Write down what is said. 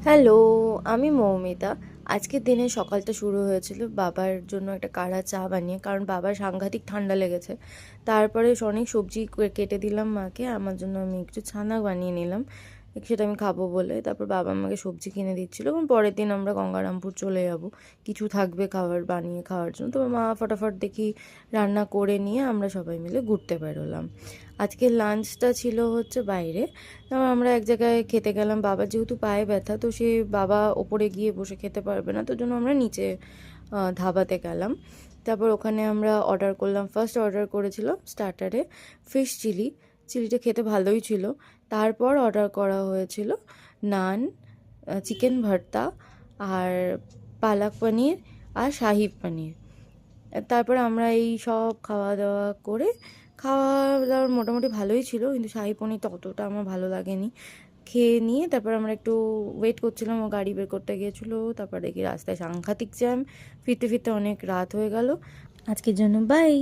Hello, আমি মৌমিতা। আজকের দিনে সকালটা শুরু হয়েছিল বাবার জন্য একটা কাড়া চা বানিয়ে, কারণ বাবার সাংঘাতিক ঠান্ডা লেগেছে। তারপরে অনেক সবজি কেটে দিলাম মাকে, আমার জন্য আমি একটু ছানা বানিয়ে নিলাম, সেটা আমি খাবো বলে। তারপর বাবা আমাকে সবজি কিনে দিচ্ছিলো, এবং পরের দিন আমরা গঙ্গারামপুর চলে যাব, কিছু থাকবে খাবার বানিয়ে খাওয়ার জন্য। তো মা ফটাফট দেখি রান্না করে নিয়ে আমরা সবাই মিলে ঘুরতে বেরোলাম। আজকে লাঞ্চটা ছিল হচ্ছে বাইরে। তারপর আমরা এক জায়গায় খেতে গেলাম। বাবার যেহেতু পায়ে ব্যথা, তো সে বাবা ওপরে গিয়ে বসে খেতে পারবে না, তো জন্য আমরা নিচে ধাবাতে গেলাম। তারপর ওখানে আমরা অর্ডার করলাম। ফার্স্ট অর্ডার করেছিলাম স্টার্টারে ফিশ চিলি। চিলিটা খেতে ভালোই ছিল। তারপর অর্ডার করা হয়েছিল নান, চিকেন ভর্তা, আর পালক পনির, আর শাহি পনির। তারপর আমরা এই সব খাওয়া দাওয়া করে, খাওয়া দাওয়ার মোটামুটি ভালোই ছিল, কিন্তু শাহি পনিরটা অতটা আমার ভালো লাগেনি। খেয়ে নিয়ে তারপর আমরা একটু ওয়েট করছিলাম, ও গাড়ি বের করতে গিয়েছিলো। তারপর দেখি রাস্তায় সাংঘাতিক জ্যাম, ফিরতে ফিরতে অনেক রাত হয়ে গেল। আজকের জন্য বাই।